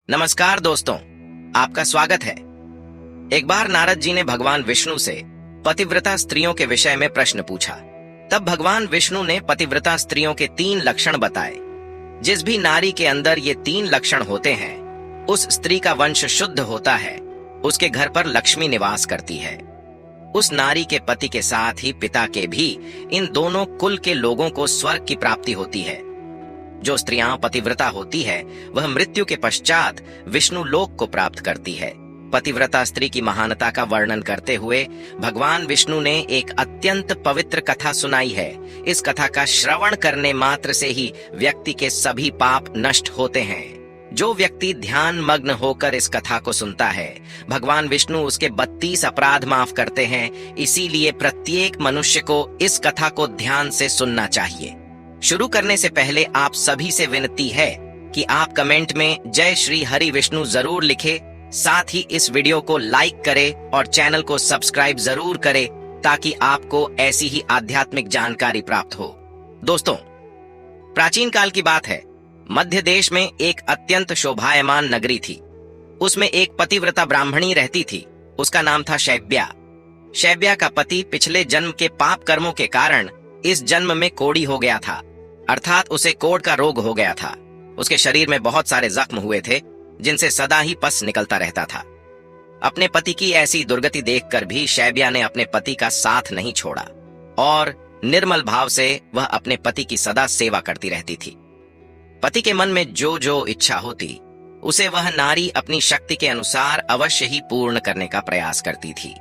नमस्कार दोस्तों, आपका स्वागत है। एक बार नारद जी ने भगवान विष्णु से पतिव्रता स्त्रियों के विषय में प्रश्न पूछा। तब भगवान विष्णु ने पतिव्रता स्त्रियों के 3 लक्षण बताए। जिस भी नारी के अंदर ये 3 लक्षण होते हैं, उस स्त्री का वंश शुद्ध होता है, उसके घर पर लक्ष्मी निवास करती है। उस नारी के पति के साथ ही पिता के भी इन दोनों कुल के लोगों को स्वर्ग की प्राप्ति होती है। जो स्त्रियां पतिव्रता होती है, वह मृत्यु के पश्चात विष्णु लोक को प्राप्त करती है। पतिव्रता स्त्री की महानता का वर्णन करते हुए भगवान विष्णु ने एक अत्यंत पवित्र कथा सुनाई है। इस कथा का श्रवण करने मात्र से ही व्यक्ति के सभी पाप नष्ट होते हैं। जो व्यक्ति ध्यान मग्न होकर इस कथा को सुनता है, भगवान विष्णु उसके 32 अपराध माफ करते हैं। इसीलिए प्रत्येक मनुष्य को इस कथा को ध्यान से सुनना चाहिए। शुरू करने से पहले आप सभी से विनती है कि आप कमेंट में जय श्री हरि विष्णु जरूर लिखें। साथ ही इस वीडियो को लाइक करें और चैनल को सब्सक्राइब जरूर करें, ताकि आपको ऐसी ही आध्यात्मिक जानकारी प्राप्त हो। दोस्तों, प्राचीन काल की बात है। मध्य देश में एक अत्यंत शोभायमान नगरी थी। उसमें एक पतिव्रता ब्राह्मणी रहती थी। उसका नाम था शैब्या। शैब्या का पति पिछले जन्म के पाप कर्मों के कारण इस जन्म में कोढ़ी हो गया था, अर्थात उसे कोढ़ का रोग हो गया था। उसके शरीर में बहुत सारे जख्म हुए थे, जिनसे सदा ही पस निकलता रहता था। अपने पति की ऐसी दुर्गति देखकर भी शैब्या ने अपने पति का साथ नहीं छोड़ा और निर्मल भाव से वह अपने पति की सदा सेवा करती रहती थी। पति के मन में जो जो इच्छा होती, उसे वह नारी अपनी शक्ति के अनुसार अवश्य ही पूर्ण करने का प्रयास करती थी।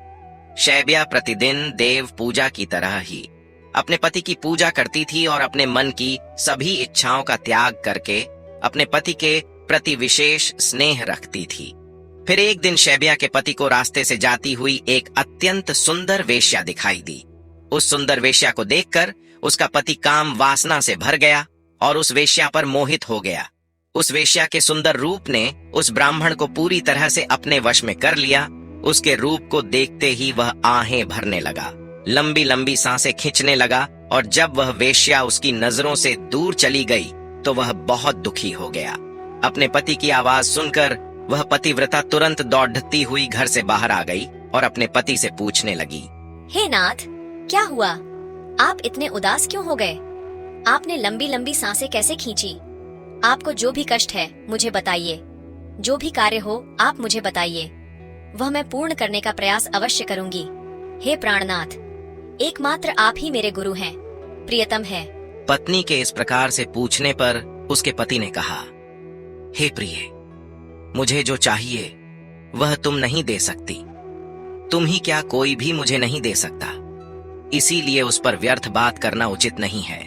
शैब्या प्रतिदिन देव पूजा की तरह ही अपने पति की पूजा करती थी और अपने मन की सभी इच्छाओं का त्याग करके अपने पति के प्रति विशेष स्नेह रखती थी। फिर एक दिन शैब्या के पति को रास्ते से जाती हुई एक अत्यंत सुंदर वेश्या दिखाई दी। उस सुंदर वेश्या को देखकर उसका पति काम वासना से भर गया और उस वेश्या पर मोहित हो गया। उस वेश्या के सुंदर रूप ने उस ब्राह्मण को पूरी तरह से अपने वश में कर लिया। उसके रूप को देखते ही वह आहें भरने लगा, लंबी लंबी सांसें खींचने लगा, और जब वह वेश्या उसकी नजरों से दूर चली गई तो वह बहुत दुखी हो गया। अपने पति की आवाज सुनकर वह पतिव्रता तुरंत दौड़ती हुई घर से बाहर आ गई और अपने पति से पूछने लगी, हे नाथ, क्या हुआ? आप इतने उदास क्यों हो गए? आपने लंबी लंबी सांसें कैसे खींची? आपको जो भी कष्ट है मुझे बताइए। जो भी कार्य हो आप मुझे बताइए, वह मैं पूर्ण करने का प्रयास अवश्य करूंगी। हे प्राणनाथ, एकमात्र आप ही मेरे गुरु हैं, प्रियतम है। पत्नी के इस प्रकार से पूछने पर उसके पति ने कहा, हे प्रिय, मुझे जो चाहिए वह तुम नहीं दे सकती। तुम ही क्या, कोई भी मुझे नहीं दे सकता। इसीलिए उस पर व्यर्थ बात करना उचित नहीं है।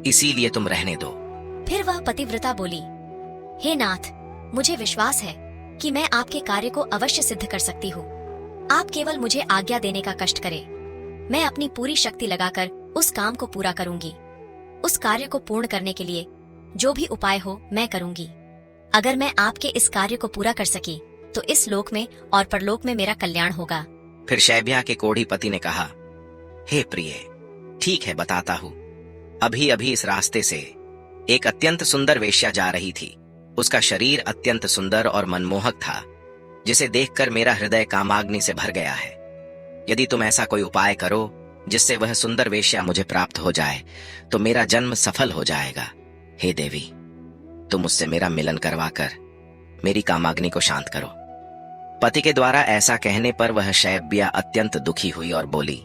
इसीलिए तुम रहने दो। फिर वह पतिव्रता बोली, हे नाथ, मुझे विश्वास है कि मैं आपके कार्य को अवश्य सिद्ध कर सकती हूँ। आप केवल मुझे आज्ञा देने का कष्ट करें। मैं अपनी पूरी शक्ति लगाकर उस काम को पूरा करूंगी। उस कार्य को पूर्ण करने के लिए जो भी उपाय हो मैं करूंगी। अगर मैं आपके इस कार्य को पूरा कर सकी तो इस लोक में और परलोक में मेरा कल्याण होगा। फिर शैब्या के कोढ़ी पति ने कहा, हे प्रिय, ठीक है, बताता हूँ। अभी अभी इस रास्ते से एक अत्यंत सुंदर वेश्या जा रही थी। उसका शरीर अत्यंत सुंदर और मनमोहक था, जिसे देखकर मेरा हृदय कामाग्नि से भर गया है। यदि तुम ऐसा कोई उपाय करो जिससे वह सुंदर वेश्या मुझे प्राप्त हो जाए, तो मेरा जन्म सफल हो जाएगा। हे देवी, तुम उससे मेरा मिलन करवाकर मेरी कामाग्नि को शांत करो। पति के द्वारा ऐसा कहने पर वह शैब्या अत्यंत दुखी हुई और बोली,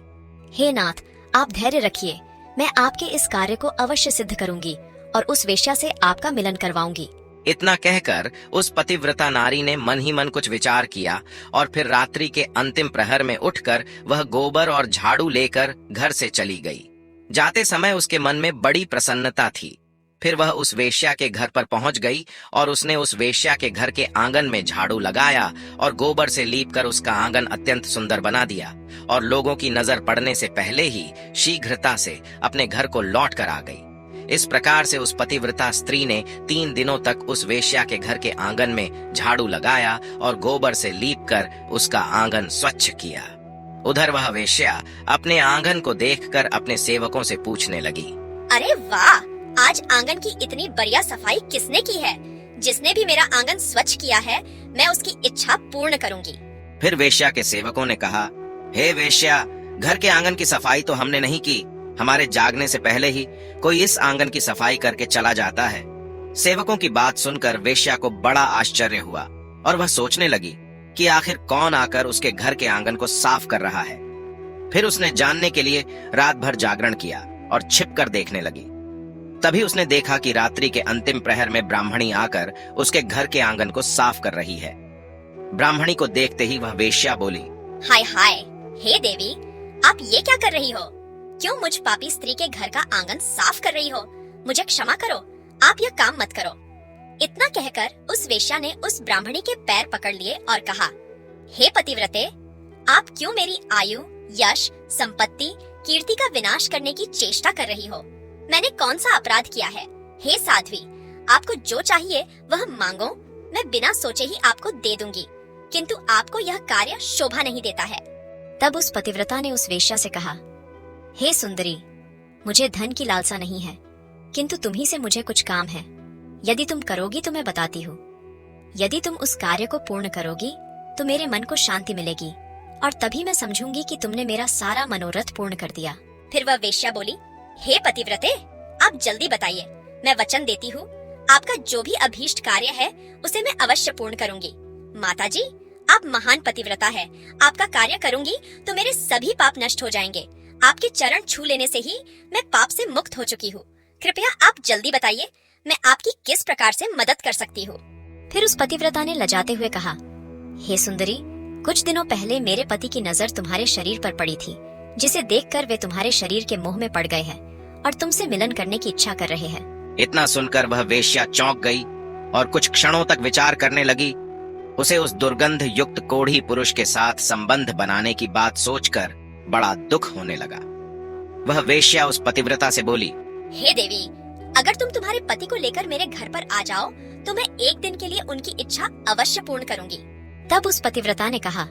हे नाथ, आप धैर्य रखिए। मैं आपके इस कार्य को अवश्य सिद्ध करूंगी और उस वेश्या से आपका मिलन करवाऊंगी। इतना कहकर उस पतिव्रता नारी ने मन ही मन कुछ विचार किया और फिर रात्रि के अंतिम प्रहर में उठकर वह गोबर और झाड़ू लेकर घर से चली गई। जाते समय उसके मन में बड़ी प्रसन्नता थी। फिर वह उस वेश्या के घर पर पहुंच गई और उसने उस वेश्या के घर के आंगन में झाड़ू लगाया और गोबर से लीपकर उसका आंगन अत्यंत सुंदर बना दिया, और लोगों की नजर पड़ने से पहले ही शीघ्रता से अपने घर को लौट कर आ गई। इस प्रकार से उस पतिव्रता स्त्री ने 3 दिनों तक उस वेश्या के घर के आंगन में झाड़ू लगाया और गोबर से लीपकर उसका आंगन स्वच्छ किया। उधर वह वेश्या अपने आंगन को देखकर अपने सेवकों से पूछने लगी, अरे वाह, आज आंगन की इतनी बढ़िया सफाई किसने की है? जिसने भी मेरा आंगन स्वच्छ किया है, मैं उसकी इच्छा पूर्ण करूंगी। फिर वेश्या के सेवकों ने कहा, हे वेश्या, घर के आंगन की सफाई तो हमने नहीं की। हमारे जागने से पहले ही कोई इस आंगन की सफाई करके चला जाता है। सेवकों की बात सुनकर वेश्या को बड़ा आश्चर्य हुआ और वह सोचने लगी कि आखिर कौन आकर उसके घर के आंगन को साफ कर रहा है। फिर उसने जानने के लिए रात भर जागरण किया और छिपकर देखने लगी। तभी उसने देखा कि रात्रि के अंतिम प्रहर में ब्राह्मणी आकर उसके घर के आंगन को साफ कर रही है। ब्राह्मणी को देखते ही वह वेश्या बोली, हाय हाय, हे देवी, आप ये क्या कर रही हो? क्यों मुझ पापी स्त्री के घर का आंगन साफ कर रही हो? मुझे क्षमा करो, आप यह काम मत करो। इतना कहकर उस वेश्या ने उस ब्राह्मणी के पैर पकड़ लिए और कहा, हे पतिव्रते, आप क्यों मेरी आयु, यश, संपत्ति, कीर्ति का विनाश करने की चेष्टा कर रही हो? मैंने कौन सा अपराध किया है? हे साध्वी, आपको जो चाहिए वह मांगो, मैं बिना सोचे ही आपको दे दूंगी, किंतु आपको यह कार्य शोभा नहीं देता है। तब उस पतिव्रता ने उस वेश्या से कहा, हे सुंदरी, मुझे धन की लालसा नहीं है, किंतु तुम्ही से मुझे कुछ काम है। यदि तुम करोगी तो मैं बताती हूँ। यदि तुम उस कार्य को पूर्ण करोगी तो मेरे मन को शांति मिलेगी और तभी मैं समझूंगी कि तुमने मेरा सारा मनोरथ पूर्ण कर दिया। फिर वह वेश्या बोली, हे पतिव्रते, आप जल्दी बताइए, मैं वचन देती हूँ, आपका जो भी अभीष्ट कार्य है उसे मैं अवश्य पूर्ण करूंगी। माताजी, आप महान पतिव्रता है, आपका कार्य करूंगी तो मेरे सभी पाप नष्ट हो जाएंगे। आपके चरण छू लेने से ही मैं पाप से मुक्त हो चुकी हूँ। कृपया आप जल्दी बताइए, मैं आपकी किस प्रकार से मदद कर सकती हूँ। फिर उस पतिव्रता ने लजाते हुए कहा, हे सुंदरी, कुछ दिनों पहले मेरे पति की नजर तुम्हारे शरीर पर पड़ी थी, जिसे देखकर वे तुम्हारे शरीर के मोह में पड़ गए हैं और तुमसे मिलन करने की इच्छा कर रहे हैं। इतना सुनकर वह वेश्या चौंक गई और कुछ क्षणों तक विचार करने लगी। उसे उस दुर्गंध युक्त कोढ़ी पुरुष के साथ संबंध बनाने की बात सोचकर बड़ा दुख होने लगा। वह वेश्या उस पतिव्रता से बोली, हे देवी, अगर तुम तुम्हारे पति को लेकर मेरे घर पर आ जाओ तो मैं एक दिन के लिए उनकी इच्छा अवश्य पूर्ण करूंगी। तब उस पतिव्रता ने कहा,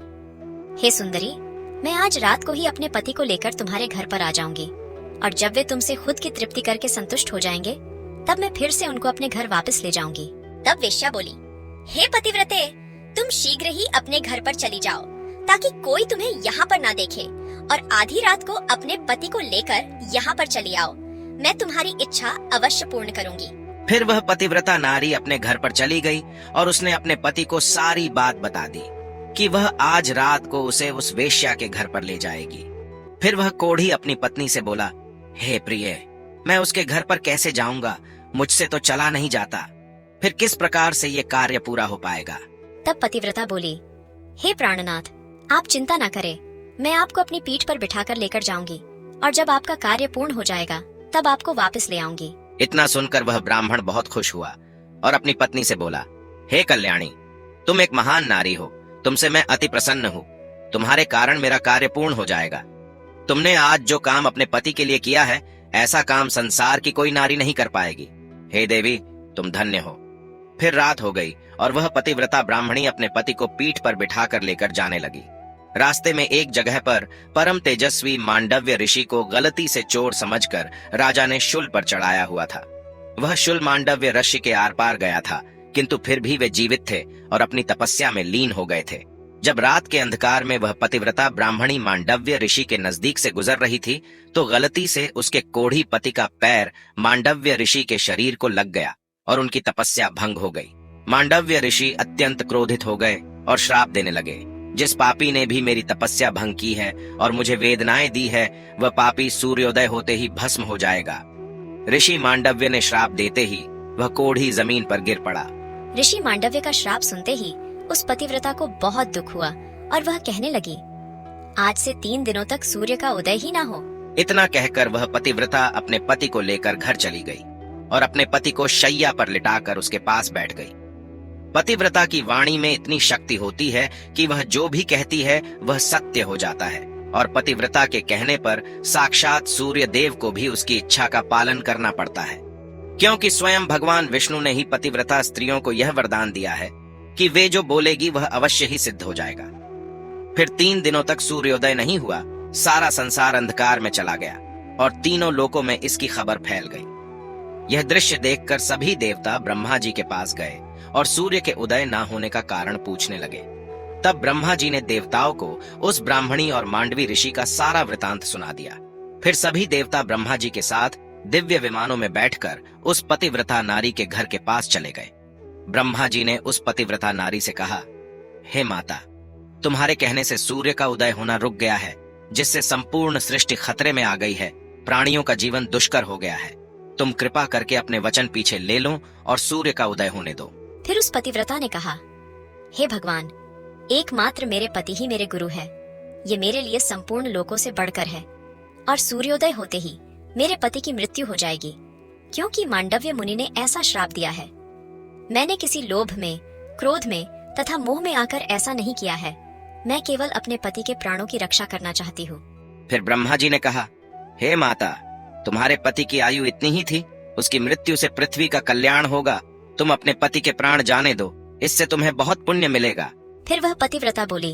हे सुंदरी, मैं आज रात को ही अपने पति को लेकर तुम्हारे घर पर आ जाऊंगी और जब वे तुमसे खुद की तृप्ति करके संतुष्ट हो जाएंगे तब मैं फिर से उनको अपने घर वापस ले जाऊंगी। तब वेश्या बोली, हे पतिव्रते, तुम शीघ्र ही अपने घर पर चली जाओ ताकि कोई तुम्हें यहाँ पर ना देखे और आधी रात को अपने पति को लेकर यहाँ पर चली आओ। मैं तुम्हारी इच्छा अवश्य पूर्ण करूंगी। फिर वह पतिव्रता नारी अपने घर पर चली गई और उसने अपने पति को सारी बात बता दी कि वह आज रात को उसे उस वेश्या के घर पर ले जाएगी। फिर वह कोढ़ी अपनी पत्नी से बोला, हे प्रिय, मैं उसके घर पर कैसे जाऊंगा? मुझसे तो चला नहीं जाता। फिर किस प्रकार से ये कार्य पूरा हो पाएगा? तब पतिव्रता बोली, हे प्राणनाथ, आप चिंता न करें, मैं आपको अपनी पीठ पर बिठाकर लेकर जाऊंगी और जब आपका कार्य पूर्ण हो जाएगा तब आपको वापस ले आऊंगी। इतना सुनकर वह ब्राह्मण बहुत खुश हुआ और अपनी पत्नी से बोला, हे कल्याणी, तुम एक महान नारी हो, तुमसे मैं अति प्रसन्न हूँ। तुम्हारे कारण मेरा कार्य पूर्ण हो जाएगा। तुमने आज जो काम अपने पति के लिए किया है, ऐसा काम संसार की कोई नारी नहीं कर पाएगी। हे देवी, तुम धन्य हो। फिर रात हो गई और वह पतिव्रता ब्राह्मणी अपने पति को पीठ पर बिठाकर लेकर जाने लगी। रास्ते में एक जगह पर परम तेजस्वी मांडव्य ऋषि को गलती से चोर समझकर राजा ने शूल पर चढ़ाया हुआ था। वह शूल मांडव्य ऋषि के आर पार गया था, किंतु फिर भी वे जीवित थे और अपनी तपस्या में लीन हो गए थे। जब रात के अंधकार में वह पतिव्रता ब्राह्मणी मांडव्य ऋषि के नजदीक से गुजर रही थी तो गलती से उसके कोढ़ी पति का पैर मांडव्य ऋषि के शरीर को लग गया और उनकी तपस्या भंग हो गई। मांडव्य ऋषि अत्यंत क्रोधित हो गए और श्राप देने लगे, जिस पापी ने भी मेरी तपस्या भंग की है और मुझे वेदनाएं दी है, वह पापी सूर्योदय होते ही भस्म हो जाएगा। ऋषि मांडव्य ने श्राप देते ही वह कोढ़ी जमीन पर गिर पड़ा। ऋषि मांडव्य का श्राप सुनते ही उस पतिव्रता को बहुत दुख हुआ और वह कहने लगी, आज से 3 दिनों तक सूर्य का उदय ही ना हो। इतना कहकर वह पतिव्रता अपने पति को लेकर घर चली गई और अपने पति को शैया पर लिटाकर उसके पास बैठ गई। पतिव्रता की वाणी में इतनी शक्ति होती है कि वह जो भी कहती है वह सत्य हो जाता है और पतिव्रता के कहने पर साक्षात सूर्य देव को भी उसकी इच्छा का पालन करना पड़ता है, क्योंकि स्वयं भगवान विष्णु ने ही पतिव्रता स्त्रियों को यह वरदान दिया है कि वे जो बोलेगी वह अवश्य ही सिद्ध हो जाएगा। फिर 3 दिनों तक सूर्योदय नहीं हुआ, सारा संसार अंधकार में चला गया और तीनों लोकों में इसकी खबर फैल गई। यह दृश्य देखकर सभी देवता ब्रह्मा जी के पास गए और सूर्य के उदय ना होने का कारण पूछने लगे। तब ब्रह्मा जी ने देवताओं को उस ब्राह्मणी और मांडवी ऋषि का सारा वृतांत सुना दिया। फिर सभी देवता ब्रह्मा जी के साथ दिव्य विमानों में बैठकर उस पतिव्रता नारी के घर के पास चले गए। ब्रह्मा जी ने उस पतिव्रता नारी से कहा, हे माता, तुम्हारे कहने से सूर्य का उदय होना रुक गया है, जिससे संपूर्ण सृष्टि खतरे में आ गई है। प्राणियों का जीवन दुष्कर हो गया है। तुम कृपा करके अपने वचन पीछे ले लो और सूर्य का उदय होने दो। फिर उस पतिव्रता ने कहा, हे भगवान, एकमात्र मेरे पति ही मेरे गुरु है। ये मेरे लिए संपूर्ण लोकों से बढ़कर है और सूर्योदय होते ही मेरे पति की मृत्यु हो जाएगी, क्योंकि मांडव्य मुनि ने ऐसा श्राप दिया है। मैंने किसी लोभ में, क्रोध में तथा मोह में आकर ऐसा नहीं किया है। मैं केवल अपने पति के प्राणों की रक्षा करना चाहती हूँ। फिर ब्रह्मा जी ने कहा, हे माता, तुम्हारे पति की आयु इतनी ही थी, उसकी मृत्यु से पृथ्वी का कल्याण होगा। तुम अपने पति के प्राण जाने दो, इससे तुम्हें बहुत पुण्य मिलेगा। फिर वह पतिव्रता बोली,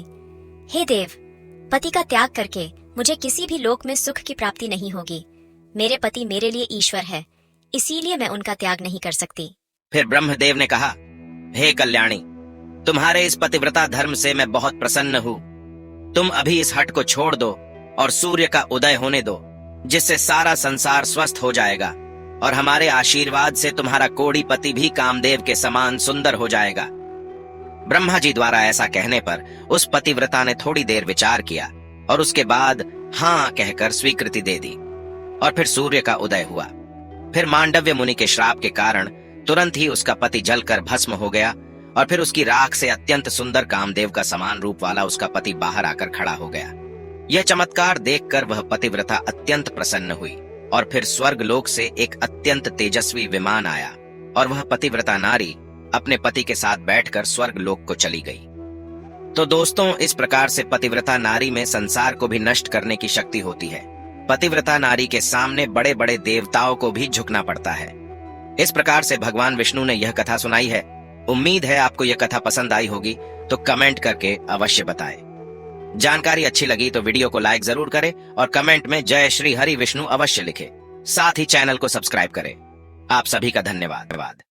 हे देव, पति का त्याग करके मुझे किसी भी लोक में सुख की प्राप्ति नहीं होगी। मेरे पति मेरे लिए ईश्वर है, इसीलिए मैं उनका त्याग नहीं कर सकती। फिर ब्रह्मदेव ने कहा, हे कल्याणी, तुम्हारे इस पतिव्रता धर्म से मैं बहुत प्रसन्न हूँ। तुम अभी इस हट को छोड़ दो और सूर्य का उदय होने दो, जिससे सारा संसार स्वस्थ हो जाएगा और हमारे आशीर्वाद से तुम्हारा कोढ़ी पति भी कामदेव के समान सुंदर हो जाएगा। ब्रह्मा जी द्वारा ऐसा कहने पर उस पतिव्रता ने थोड़ी देर विचार किया और उसके बाद हाँ कहकर स्वीकृति दे दी और फिर सूर्य का उदय हुआ। फिर मांडव्य मुनि के श्राप के कारण तुरंत ही उसका पति जलकर भस्म हो गया और फिर उसकी राख से अत्यंत सुंदर कामदेव का समान रूप वाला उसका पति बाहर आकर खड़ा हो गया। यह चमत्कार देखकर वह पतिव्रता अत्यंत प्रसन्न हुई और फिर स्वर्ग लोक से एक अत्यंत तेजस्वी विमान आया और वह पतिव्रता नारी अपने पति के साथ बैठकर स्वर्ग लोक को चली गई। तो दोस्तों, इस प्रकार से पतिव्रता नारी में संसार को भी नष्ट करने की शक्ति होती है। पतिव्रता नारी के सामने बड़े बड़े देवताओं को भी झुकना पड़ता है। इस प्रकार से भगवान विष्णु ने यह कथा सुनाई है। उम्मीद है आपको यह कथा पसंद आई होगी, तो कमेंट करके अवश्य बताएं। जानकारी अच्छी लगी तो वीडियो को लाइक जरूर करें और कमेंट में जय श्री हरि विष्णु अवश्य लिखें। साथ ही चैनल को सब्सक्राइब करें। आप सभी का धन्यवाद।